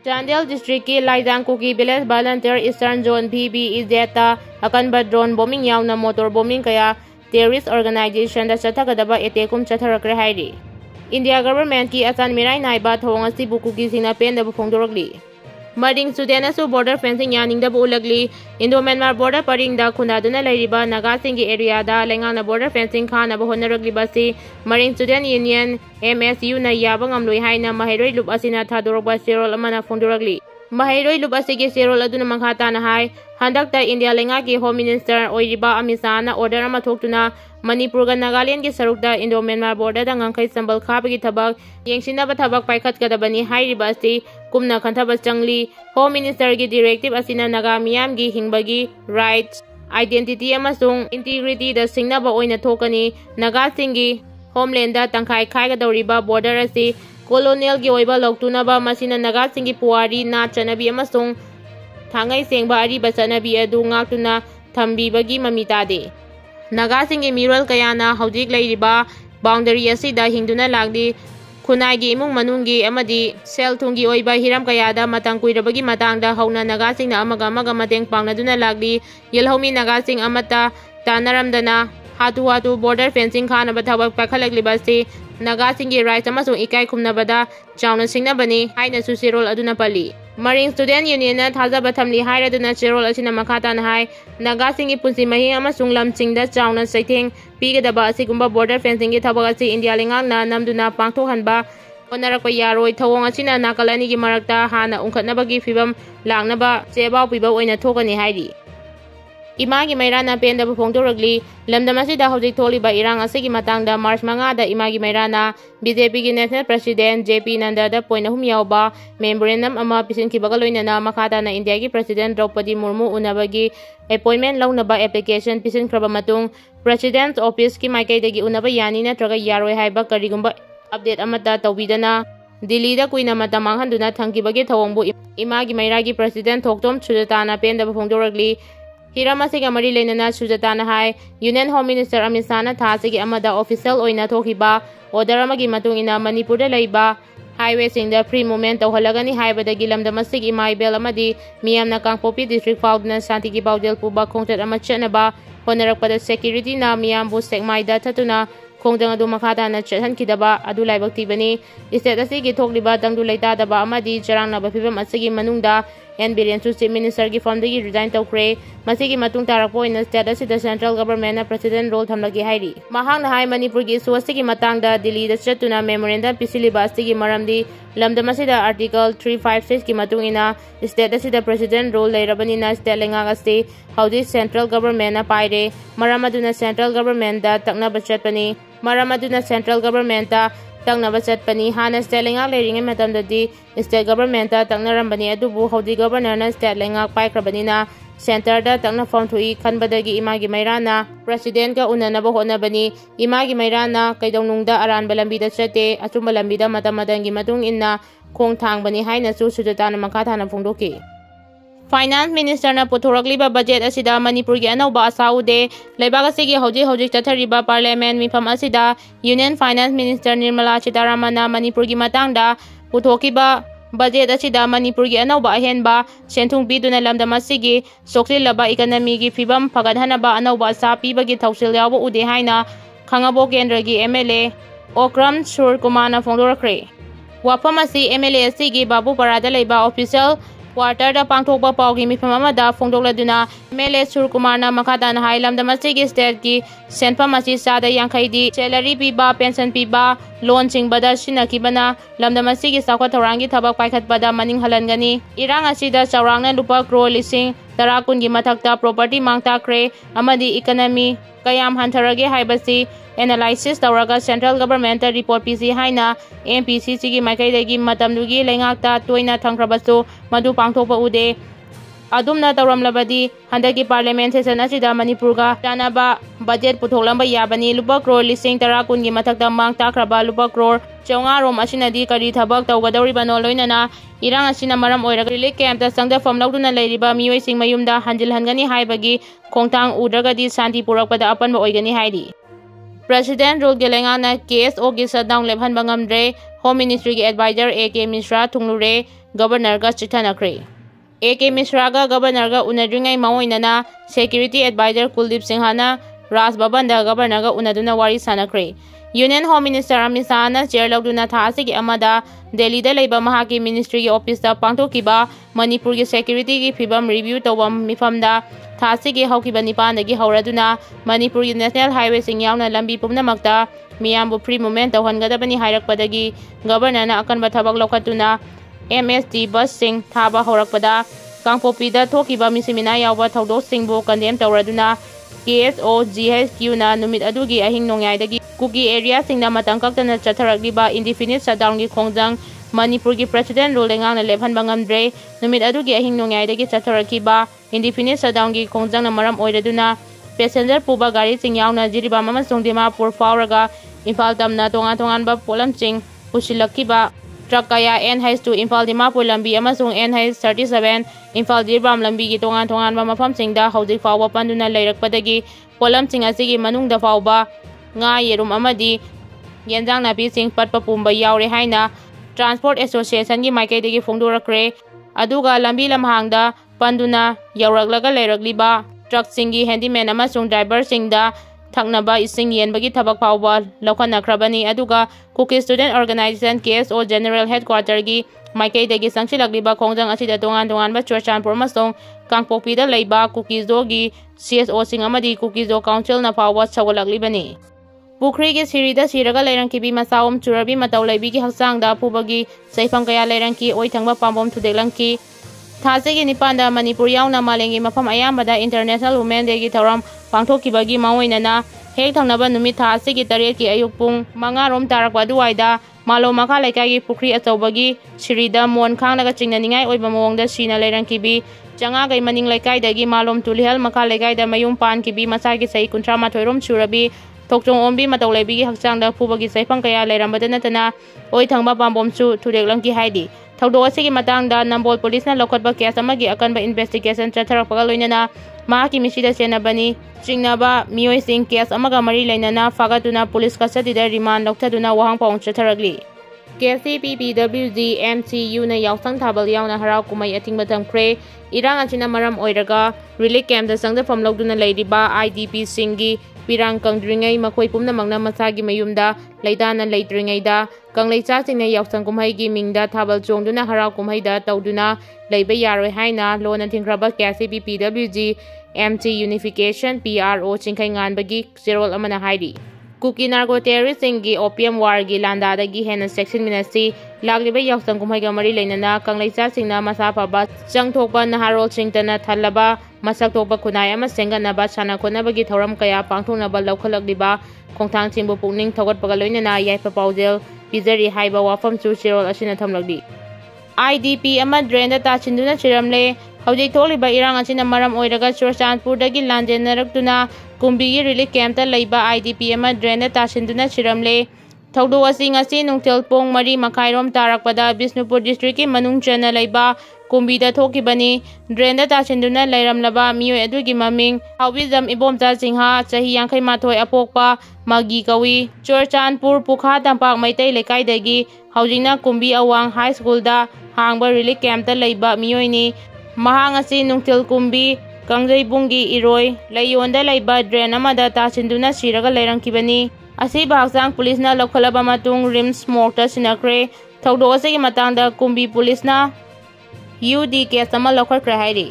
Chandel District ki Laijang Kuki Village Volunteer Eastern Zone VVEZ ta akanba drone bombing yauna motor bombing kaya terrorist organization da chathagadaba attack chatharakre hairi. India government ki asan mirai naiba thong asi bukuki singna pendaba phongdoklkli. Maring student asu border fencing yaningda ulagli Indo-Myanmar border paringda khunaduna lairiba Naga singi area da lengana border fencing khana ba honaragli basi Maring Student Union MSU na yabang amloi haina mahairoi lup asina thadorokba serol amana phongdoklkli. Mahairoi lup asigi serol aduna manghata na hai handakta India lenga ki Home Minister oiriba Amisa na order ama thoktuna Manipur ga Nagaland ki sarukda Indo-Myanmar border da ngangkai sambal khapagi thabak yengsinaba thabak paikhat kadabani hairiba asi kumna khantaba changli Home Minister ki directive asina Naga miyam gi hingbagi rights identity amasung integrity da singnaba oina thokani Naga singi homeland da tangkai khai ga doriba border asi colonial gi oiba loktunaba masina Naga singi puari na chanabi amasung thangai sengba ari basanabi adu ngaktuna thambibagi mamitade Naga singi miral kayana hojik lairiba boundary asida hingduna lagdi khunai imung manungi amadi sel thungi oiba hiram kayada matang kuirabagi matangda hauna Naga singna amaga mateng pangnaduna lagdi yelhomi Naga sing amata tanaramdana hatu border fencing khana bathabak pakhalagli basi Naga singi rights amasung ikai khumnabada chauna singnabani haina su serol aduna pali Maring Student Union na thajaba thamli hairaduna serol asina makhata na hai Naga singi punsi mahi amasung lamchingda chauna saitheng pigadaba asigumba border fencing gi thabak asi India lengangna namduna pangthokhanba onarakpa yaroi thawong asina nakalani gi marakta hana ungkhatnabagi fibam langnaba chebau piba oina thokani hairi Imagi mairana pendaba phongdoklkli lamdamasida hojik tholiba irang asigi matangda March 5 da imagi mairana BJP gi National President JP Nanda da point ahum yauba memorandum ama pisinkibaga loinana makhata na India gi President Draupadi Murmu unabagi appointment launaba application pisinkraba matung President Office ki maikaidagi unaba yani natraga yaroi haiba karigumba update amata tawbidana Delhi da kuina mata manghanduna thangkibagi thawongbu imagi mairagi President Thoktom Sudatana pendaba phongdoklkli Hiramasiga mari lenana Sujatana hai Union Home Minister Amisana thasigi amada official oina thokiba order amagi matungina Manipur da laiba highway singda free movement tawhalagani haibadagi lamdamasig imaibel amadi miyamna Kangpopi district faudna santigi baudel puba khongtat ama chenaba honarakpada security na miyambu sekmaida thatuna khongdang adu makhata na chethankidaba adu laibak tibani state asigi thokliba tangdu leita daba amadi charangna bafibam asigi manungda Billion Chief Minister ki famdagi resign tawkhre masigi matung tarakpo in state asida central government na president role thamlagi hairi mahang na hai Manipur gi suwasigi matangda Delhi da chatuna memorandum pisiliba asigi maramdi lamdamasida article 356 ki matung ina state asida president role leirabani na state lengaga ase haudi central government na paire maramaduna central government da takna bachatpani maramaduna central government ta Tangnaba chatpani hana state lengak leiringe matamdadi state government ta tangnarambani adubu haudi governor na state lengak paikrabani na center da tangna form thui khanbadagi imagi mairana president ka unanaba honabani imagi mairana kaidongnungda aranba lambida chate achumba lambida matamadangi matung inna khong thangbani haina su Sujatana makhathana phongdoki Finance Minister na puthorakliba budget asida Manipur gi anauba asaude leibag asigi hojik chathariba parliament mifam asida Union Finance Minister Nirmala Sitharaman Manipur gi matangda puthokiba budget asida Manipur gi anauba ahenba senthung piduna lamdam asigi soklilaba economy gi fibam phagadhanaba anauba asa pibagi thausil yawa ude haina khangabo kendra gi MLA Okram Sur Kumana phongdoklkli wafam asi MLA asigi Babu Parada leiba official Quarter da pangthokba paugi mifam amada phongdokladuna MLA Surkumarna makhadana hailamda masigi state ki senpam asi sada yangkhaidi salary piba pension piba loan chingbada sinakibana lamda masigi sakwa thorangi thabak paikhatpada maning halangani irang asida chaurangna lupa crore lising 10 kun gi mathakta property mangtakhre amadi economy kayam hantharage haibasi analysis tawraga central government report pc haina MPCC gi maikaidagi matamdugi lengakta toina thangkrabasu madu pangthokpa ude adumna tawramlabadi handaki parliament session asida Manipur ga tanaba budget puthoklamba yabani lupa crore lising 10 kun gi mathakta mangtakraba lupa crore chaunga rom asinadi kari thabak tawgadori bano loinana irang asina maram oiraga relief camp ta sangda famlauduna leiriba miyoi sing mayumda hanjil hangani haibagi khongtang udragadi santi purakpada apanba oigani haidi President Rule Gelengana case ogi shutdown lephan bangamdre Home Ministry ki advisor AK Misra thunglure governor चिकथनाखरे AK Misra governor उनद्रिंगै मओइनना security adviser Kuldeep सिंहाना Raj Bhavan governor उनदुना वारी सानखरे union home minister Amit शाहना chair लौदुना था असिगी अमदा दिल्ली दा लैबा महाकी मिनिस्ट्री ऑफिस दा पांथोकिबा मणिपुर की सेक्यूरिटी की फिबम रिव्यू तौबम मिफमदा था असिगी हौकिबा निपानदगी हौरदुना मणिपुर की नेशनल हाईवे सिंग यावना लंबी पुमनमक्ता मियामबु फ्री मूवमेंट तौहनगदबनी हाइरकपदगी गवर्नरना अकनबा थबक लौखतुना MST बस सिंग थाबा हौरकपदा कांगपोपीदा थोकिबा मिसिमिना यावबा थौदोकसिंगबु कंडेम तौरदुना KSO GHQ ना नुमित अदुगी अहिंग नोंयाइदगी कुकी एरिया सिंगना मतंग कक्तना चथरकलिबा इंडिफिनिट शटडाउन की खोंगजंग मणिपुर की प्रेसिडेंट रूल लेंगांगना लेफहनबा ngamdre नुमित अदुगी अहिंग नोंयाइदगी चथरकिबा इंडिफिनिट शटडाउन की खोंगजंगना मरम ओइरदुना पैसेंजर पुबा गाड़ी सिंग यावना जिरिबाम अमसुंग दिमापुर फावरगा इम्फाल तमना तोंगा तोंगानबा पोलमचिंग पुसिलक्किबा ट्रक कया NH2 इम्फाल दिमापुर लंबी अमसुंग NH37 इम्फाल जिरिबाम लंबी की तोंगा तोंगानबा मफमसिंगदा हौजिक फावबा पंदुना लैरकपदगी पोलमसिंग असिगी मनुंगदा फावबा nga yerum amadi yenjang napi sing patpa pumba yaure haina transport association gi maikaidagi phongdoklkli aduga lambi lamhangda panduna yauraklaga leiragliba truck singi handyman amasung driver singda thaknaba ising yenbagi thabak phawba laukhanakrabani aduga Kuki student organization KSO general headquarter gi maikaidagi sangchilagliba khongjang asida tongan ba churchanpur masong kangpokpida leiba Kuki Zo gi CSO sing amadi Kuki Zo council na phawba chawalaglibani Pukhri के सिरीदा सिरगा लेरंकी मसाओम चुरबी मतौ लेबी की हक्सांगदा फुबगी सैफम कया लेरंकी ओइथंगबा पाम्बोम थुदेलंकी थासेगी निपांदा Manipur यावना मालेंगी मफम अयामदा international women day की थौरम पांथोकिबगी माओइनना हेक थंगनबा नुमित थासेगी 8 की अयुक पुंग 5 रोम तारकवा दुवाइदा मालो मखा लेकाई पुखरी अचौबगी सिरीदा मोन खांगनगा चिंगननिंगाई ओइबा मोंगदा सीना लेरंकीबी चंगा गई मनिंग लेकाईदगी मालोम तुलिहल मखा लेकाईदा मयुम पानकीबी मसागी सही 38 रोम सुरबी थोक्चों ओम्बी मतौ लेबीगी हक्चांगदा फुबगी सैफंग कया लेरंबदा नतना ओइ थंगबा पाम्बोमसु थुदेगलंकी हाइदी थौदो असिगी मतांगदा नंबोल पुलिसना लौखतबा केस अमगी अकनबा इन्वेस्टिगेशन चथरकपगा लोइनना माकी मिसिदा सेनबनी चिंगनाबा मियोइसिंग केस अमगा मरी लेनना फागतुना पुलिस कस्टडीदा रिमांड लौथदुना वहांग पाउंग चथरगली KCPPWG MCU ना यावसंग थाबल यावना हराव कुमाई अथिंगबा थमख्रे इरांग अचिना मरम ओइरगा रिलीफ कैम्पदा संगदफम लौदुना लेरिबा IDP सिंगी पिरांग कंद्रिंगै मखोई पुमनमंगना मसागी मयुमदा लैदाना लैत्रिंगैदा कंगलैचासिंगना यावसंग कुमाईगी मिंगदा थाबल चोंगदुना हराव कुमाईदा तौदुना लैबा यारोय हाइना लोना थिंख्रबा KCPPWG MC Unification PRO चिंखै nganbagi जेरोल अमना हाइरी कुकी नार्को टेररिस्टसिंगी ओपियम वारगी लांदादगी हेना सेक्शन मिनसी लागलिबा यावसंग कुमाईगा मरी लेनना कंगलैचासिंगना मसा फबा चंगथोकबा नहारोल सिंगतना थल्लबा मसक थोकबा खुनाय अमा सेंगनबा साना खोनबगी थौरम कया पांथोकनबा लौखलगलिबा खोंथांगसिंबु पुकनिंग थौगतपगा लोइनना याइफा पाउजेल पिजरी हाइबा वाफमसु चेरोल असिना थमलगली IDP अमा ड्रेन ताचिंदुना सिरमले हौजिक थोलिबा इरांग असिना मरम ओइरगा चुरचांदपुरदगी लांजेनरक्तुना कुंबीगी रिलीफ कैम्पता लैबा IDP अमा ड्रेन ताचिंदुना सिरमले थौदो असी ngasi नुंगतेल पोंग 3 मखाइरोम तारकपदा बिष्णुपुर डिस्ट्रिक्ट की मनुंग चना लैबा कुंबीदा थोकिबनी ड्रेन ताचिंदुना लैरमलबा मियोय अदुगी ममिंग हाउबिजम इबोमचा सिंहा चही 52 अपोकपा मगी कवी चुरचांदपुर पुखा तंपाक मैतै लेकाइदगी हौजिंगना कुंबी अवांग हाई स्कूल दा हांगबा रिलीफ कैम्पता लैबा मियोयनी महांग असी नुंगतेल कुंबी कंगजैबुंगी इरोय लैयोंदा लैबा ड्रेन अमदा ताचिंदुना सिरगा लैरंकिबनी असिबा हक्चांग पुलिसना लौखलबा मतुंग रिम्स मोर्टा सिनाख्रे थौदो असिगी मतांगदा कुंबी पुलिसना UD केस अमा लौखरख्रे हाइरी।